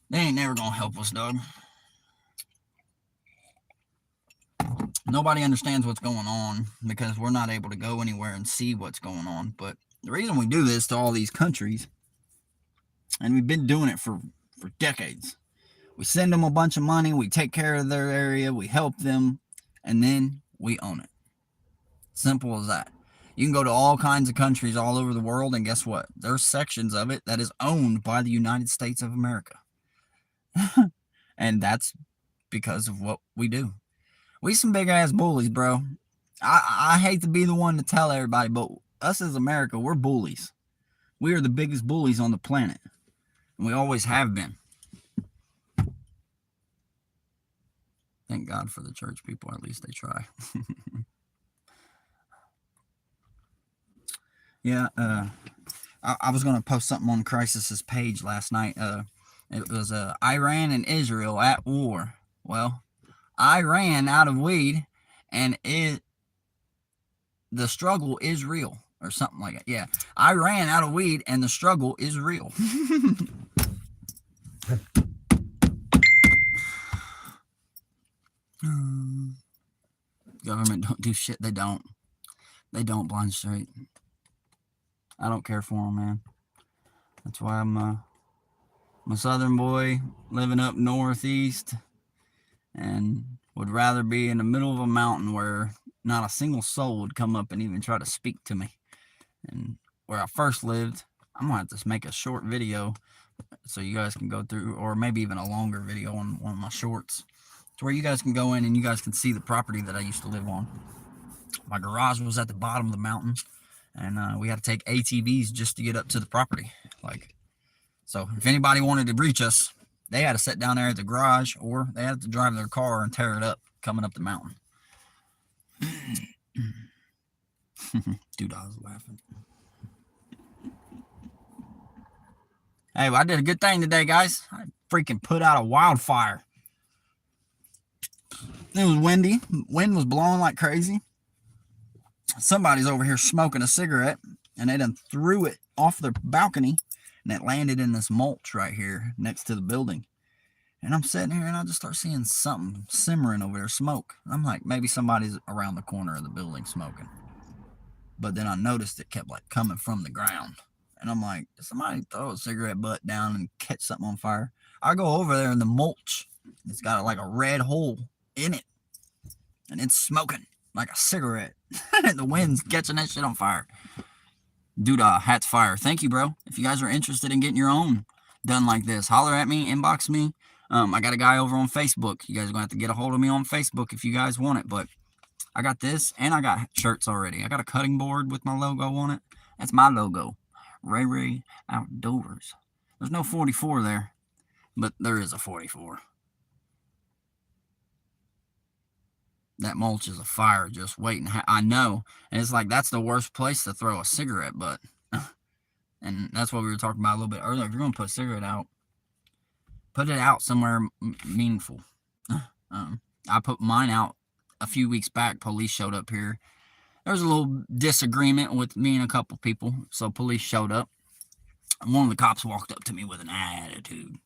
Speaker 1: They ain't never gonna help us, dog. Nobody understands what's going on because we're not able to go anywhere and see what's going on. But the reason we do this to all these countries, and we've been doing it for decades, we send them a bunch of money, we take care of their area, we help them, and then we own it. Simple as that. You can go to all kinds of countries all over the world, and guess what? There's sections of it that is owned by the United States of America. And that's because of what we do. We some big ass bullies, bro. I hate to be the one to tell everybody, but us as America, we're bullies. We are the biggest bullies on the planet. And we always have been. Thank God for the church people. At least they try. Yeah, I was gonna post something on Crisis's page last night. It was Iran and Israel at war. Well, I ran out of weed, and the struggle is real, or something like that. Yeah, I ran out of weed, and the struggle is real. Government don't do shit. They don't. They don't, blind straight. I don't care for them, man. That's why I'm a southern boy living up northeast, and would rather be in the middle of a mountain where not a single soul would come up and even try to speak to me. And where I first lived, I'm gonna have to make a short video so you guys can go through, or maybe even a longer video on one of my shorts, to where you guys can go in and you guys can see the property that I used to live on. My garage was at the bottom of the mountain, and we had to take ATVs just to get up to the property. So if anybody wanted to reach us, they had to sit down there at the garage, or they had to drive their car and tear it up coming up the mountain. Dude, I was laughing. Hey, well, I did a good thing today, guys. I freaking put out a wildfire. It was windy. Wind was blowing like crazy. Somebody's over here smoking a cigarette, and they done threw it off their balcony, and it landed in this mulch right here next to the building. And I'm sitting here, and I just start seeing something simmering over there, smoke. I'm like, maybe somebody's around the corner of the building smoking. But then I noticed it kept like coming from the ground. And I'm like, did somebody throw a cigarette butt down and catch something on fire? I go over there, and the mulch, it's got like a red hole in it, and it's smoking like a cigarette. And the wind's catching that shit on fire. Dude, hat's fire. Thank you, bro. If you guys are interested in getting your own done like this, holler at me, inbox me. I got a guy over on Facebook. You guys are going to have to get a hold of me on Facebook if you guys want it. But I got this, and I got shirts already. I got a cutting board with my logo on it. That's my logo. RayRay Outdoors. There's no 44 there, but there is a 44. That mulch is a fire just waiting. I know. And it's like, that's the worst place to throw a cigarette butt. And that's what we were talking about a little bit earlier. If you're going to put a cigarette out, put it out somewhere meaningful. I put mine out a few weeks back. Police showed up here. There was a little disagreement with me and a couple people. So police showed up. And one of the cops walked up to me with an attitude.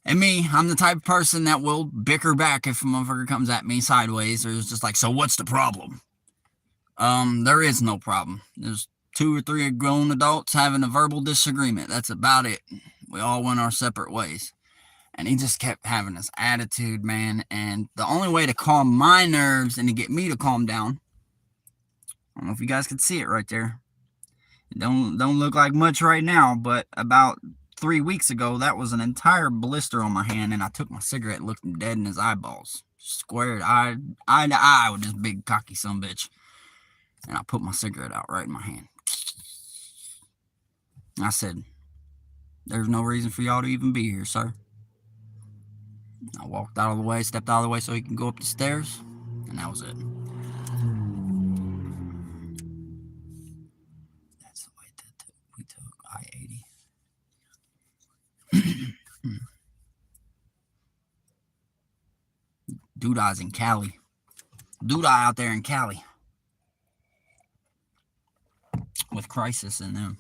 Speaker 1: And me, I'm the type of person that will bicker back if a motherfucker comes at me sideways, or it's just like, so what's the problem? There is no problem. There's 2 or 3 grown adults having a verbal disagreement. That's about it. We all went our separate ways. And he just kept having this attitude, man. And the only way to calm my nerves and to get me to calm down, I don't know if you guys can see it right there. It don't look like much right now, but about 3 weeks ago, that was an entire blister on my hand, and I took my cigarette and looked him dead in his eyeballs. Squared eye to eye with this big cocky sumbitch. And I put my cigarette out right in my hand. I said, there's no reason for y'all to even be here, sir. I walked out of the way, stepped out of the way so he can go up the stairs, and that was it. That's the way that we took I-80. Doodah's in Cali. Doodah out there in Cali. With Crisis in them.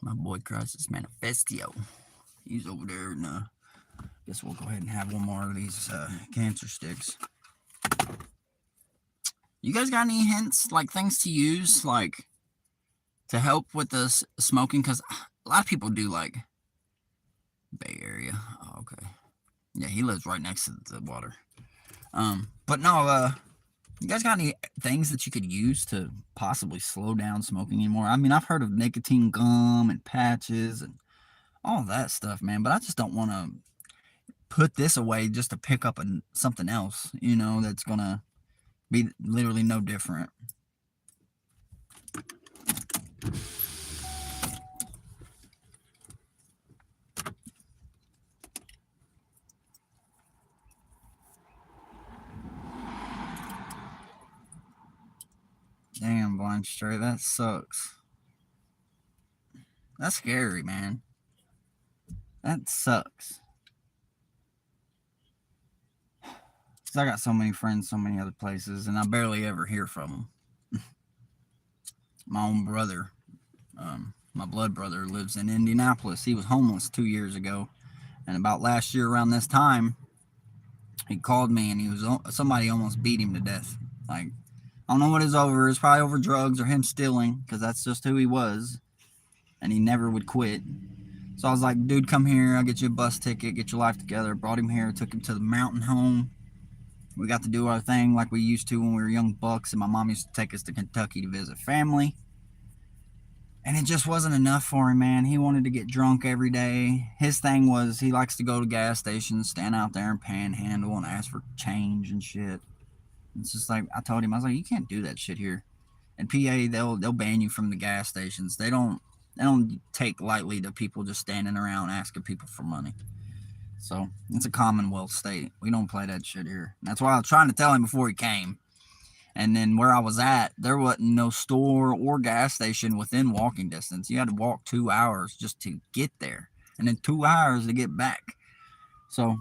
Speaker 1: My boy Crisis Manifestio. He's over there, and I guess we'll go ahead and have one more of these cancer sticks. You guys got any hints, like things to use, like to help with the smoking? Because a lot of people do, like Bay Area. Oh, okay. Yeah, he lives right next to the water. But no, you guys got any things that you could use to possibly slow down smoking anymore? I mean, I've heard of nicotine gum and patches and all that stuff, man. But I just don't want to put this away just to pick up something else, you know, that's going to be literally no different. blind straight. That sucks. That's scary, man. That sucks. Cause I got so many friends, so many other places, and I barely ever hear from them. My own brother, my blood brother, lives in Indianapolis. He was homeless 2 years ago, and about last year around this time, he called me and he was somebody almost beat him to death. Like, I don't know what it's over. It's probably over drugs or him stealing, because that's just who he was, and he never would quit. So I was like, dude, come here. I'll get you a bus ticket. Get your life together. Brought him here. Took him to the mountain home. We got to do our thing like we used to when we were young bucks, and my mom used to take us to Kentucky to visit family. And it just wasn't enough for him, man. He wanted to get drunk every day. His thing was he likes to go to gas stations, stand out there and panhandle and ask for change and shit. It's just like, I told him, I was like, you can't do that shit here. In PA, they'll ban you from the gas stations. They don't take lightly to people just standing around asking people for money. So it's a Commonwealth state. We don't play that shit here. And that's why I was trying to tell him before he came. And then where I was at, there wasn't no store or gas station within walking distance. You had to walk 2 hours just to get there, and then 2 hours to get back. So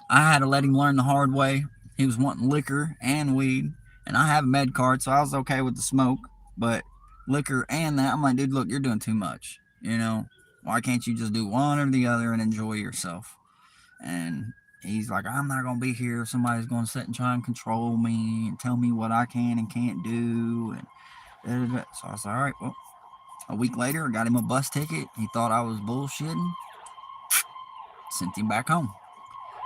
Speaker 1: I had to let him learn the hard way. He was wanting liquor and weed, and I have a med card, so I was okay with the smoke. But liquor and that, I'm like, dude, look, you're doing too much. You know, why can't you just do one or the other and enjoy yourself? And he's like, I'm not going to be here. Somebody's going to sit and try and control me and tell me what I can and can't do. And so I was like, all right, well, a week later, I got him a bus ticket. He thought I was bullshitting. Sent him back home.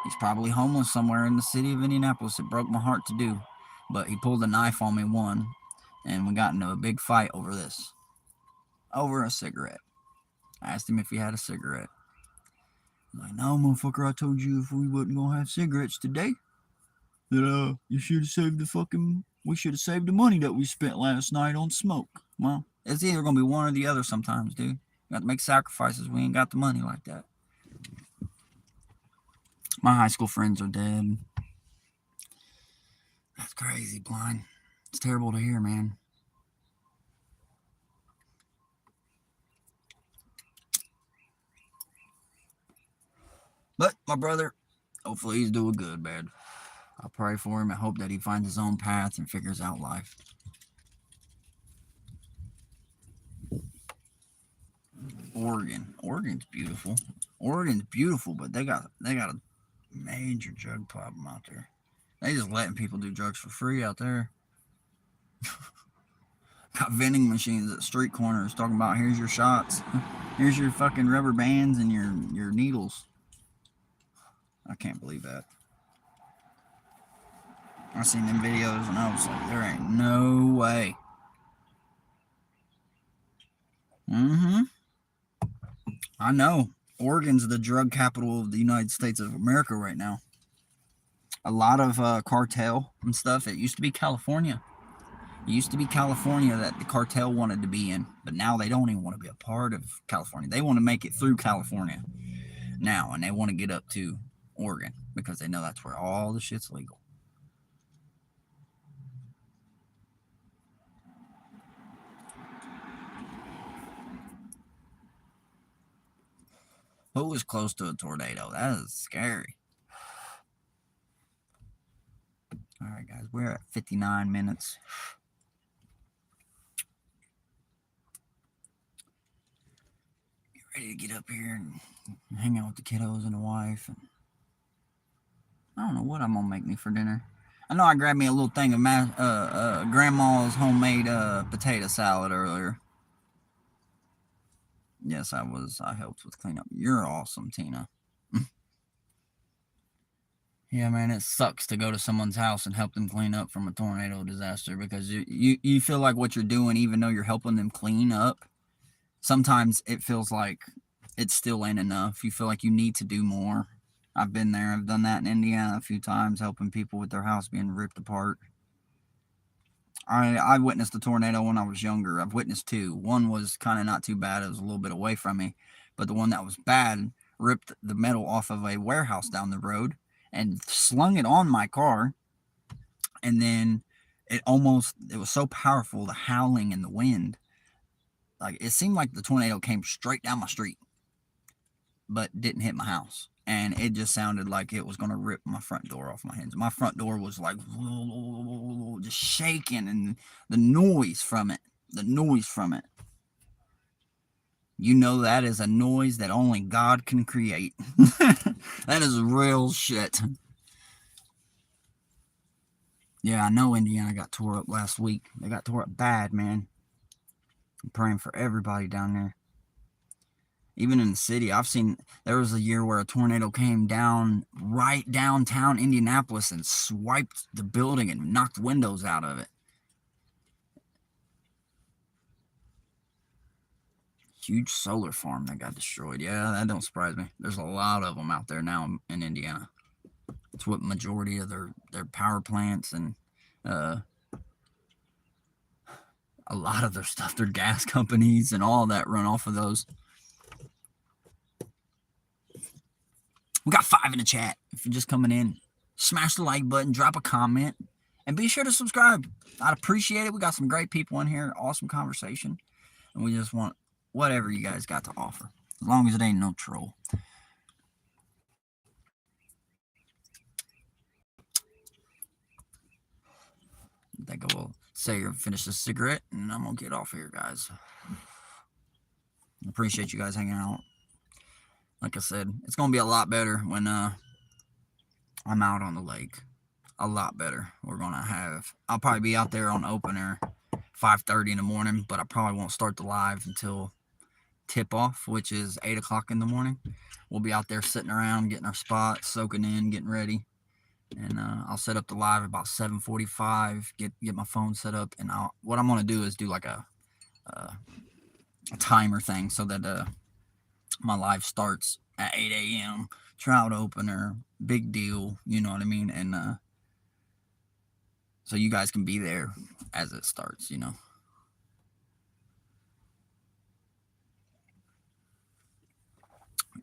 Speaker 1: He's probably homeless somewhere in the city of Indianapolis. It broke my heart to do. But he pulled a knife on me one, and we got into a big fight over this. Over a cigarette. I asked him if he had a cigarette. Like, no, motherfucker, I told you if we wasn't gonna have cigarettes today, that you should have saved we should have saved the money that we spent last night on smoke. Well, it's either gonna be one or the other sometimes, dude. You got to make sacrifices. We ain't got the money like that. My high school friends are dead. That's crazy, blind. It's terrible to hear, man. But my brother, hopefully he's doing good, man. I'll pray for him and hope that he finds his own path and figures out life. Oregon's beautiful. But they got a major drug problem out there. They just letting people do drugs for free out there. Got vending machines at street corners talking about, here's your shots, here's your fucking rubber bands and your needles. I can't believe that. I seen them videos and I was like, there ain't no way. I know. Oregon's the drug capital of the United States of America right now. A lot of cartel and stuff. It used to be California. It used to be California that the cartel wanted to be in, but now they don't even want to be a part of California. They want to make it through California now, and they want to get up to Oregon because they know that's where all the shit's legal. Who was close to a tornado? That is scary. All right, guys, we're at 59 minutes. Get ready to get up here and hang out with the kiddos and the wife. And I don't know what I'm gonna make me for dinner. I know I grabbed me a little thing of grandma's homemade potato salad earlier. Yes, I helped with cleanup. You're awesome, Tina. Yeah, man, it sucks to go to someone's house and help them clean up from a tornado disaster because you feel like what you're doing, even though you're helping them clean up, sometimes it feels like it still ain't enough. You feel like you need to do more. I've been there. I've done that in Indiana a few times, helping people with their house being ripped apart. I witnessed a tornado when I was younger. I've witnessed two. One was kind of not too bad. It was a little bit away from me. But the one that was bad ripped the metal off of a warehouse down the road and slung it on my car. And then it was so powerful, the howling and the wind. Like, it seemed like the tornado came straight down my street, but didn't hit my house. And it just sounded like it was going to rip my front door off my hinges. My front door was like just shaking, and the noise from it, you know, that is a noise that only God can create. That is real shit. Yeah, I know Indiana got tore up last week. They got tore up bad, man. I'm praying for everybody down there. Even in the city, there was a year where a tornado came down right downtown Indianapolis and swiped the building and knocked windows out of it. Huge solar farm that got destroyed. Yeah, that don't surprise me. There's a lot of them out there now in Indiana. It's what majority of their power plants and a lot of their stuff, their gas companies and all that run off of those. We got 5 in the chat. If you're just coming in, smash the like button, drop a comment, and be sure to subscribe. I'd appreciate it. We got some great people in here, awesome conversation, and we just want whatever you guys got to offer, as long as it ain't no troll. I think I will say or finish this cigarette, and I'm gonna get off here, guys. Appreciate you guys hanging out. Like I said, it's gonna be a lot better when I'm out on the lake. A lot better. I'll probably be out there on opener 5:30 in the morning, but I probably won't start the live until tip off, which is 8 o'clock in the morning. We'll be out there sitting around, getting our spot, soaking in, getting ready. And I'll set up the live about 7:45, get my phone set up, and what I'm gonna do is do like a timer thing so that my live starts at 8 a.m. Trout opener, big deal, you know what I mean? And so you guys can be there as it starts, you know.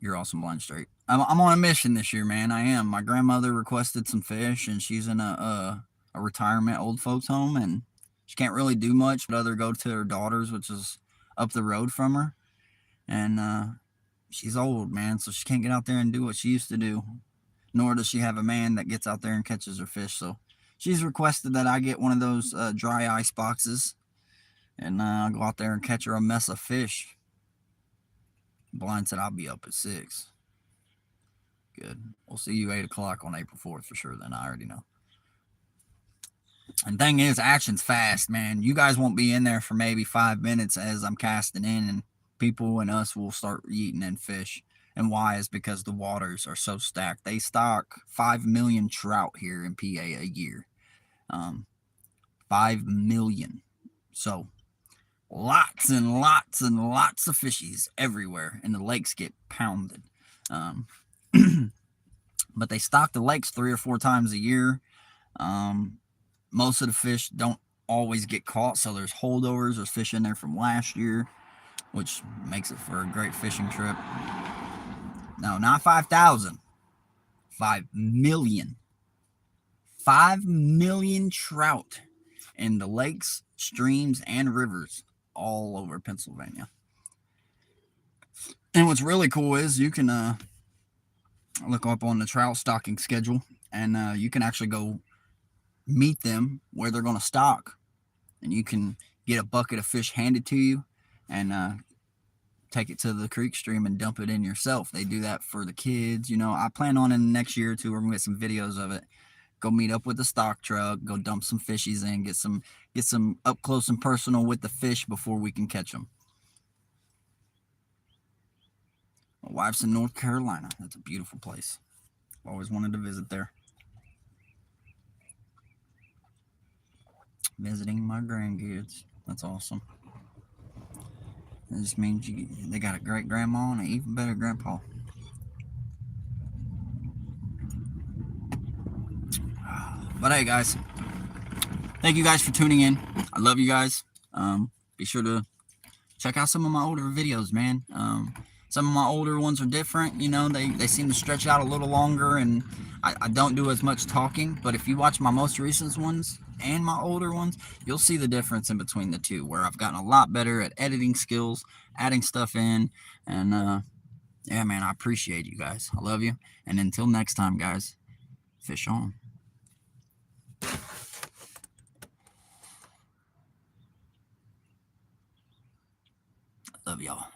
Speaker 1: You're awesome, Blind Straight. I'm on a mission this year, man. I am. My grandmother requested some fish, and she's in a retirement old folks home, and she can't really do much but other go to her daughter's, which is up the road from her. And she's old, man, so she can't get out there and do what she used to do. Nor does she have a man that gets out there and catches her fish. So she's requested that I get one of those dry ice boxes, and I'll go out there and catch her a mess of fish. Blind said I'll be up at 6. Good. We'll see you 8 o'clock on April 4th for sure. Then I already know. And thing is, action's fast, man. You guys won't be in there for maybe 5 minutes as I'm casting in, and people and us will start eating in fish. And why is because the waters are so stacked. They stock 5 million trout here in PA a year. 5 million. So lots and lots and lots of fishies everywhere, and the lakes get pounded. But they stock the lakes 3 or 4 times a year. Most of the fish don't always get caught, so there's holdovers. There's fish in there from last year, which makes it for a great fishing trip. No, not 5,000. 5 million. 5 million trout in the lakes, streams, and rivers all over Pennsylvania. And what's really cool is you can look up on the trout stocking schedule, and you can actually go meet them where they're going to stock, and you can get a bucket of fish handed to you and take it to the creek stream and dump it in yourself. They do that for the kids. You know, I plan on in the next year or two, we're going to get some videos of it. Go meet up with the stock truck, go dump some fishies in, get some up close and personal with the fish before we can catch them. My wife's in North Carolina. That's a beautiful place. Always wanted to visit there. Visiting my grandkids. That's awesome. That just means they got a great grandma and an even better grandpa. But hey, guys, thank you guys for tuning in. I love you guys. Be sure to check out some of my older videos, man. Some of my older ones are different, you know, they seem to stretch out a little longer, and I don't do as much talking. But if you watch my most recent ones and my older ones, you'll see the difference in between the two, where I've gotten a lot better at editing skills, adding stuff in, and yeah, man, I appreciate you guys. I love you. And until next time, guys, fish on. Love y'all.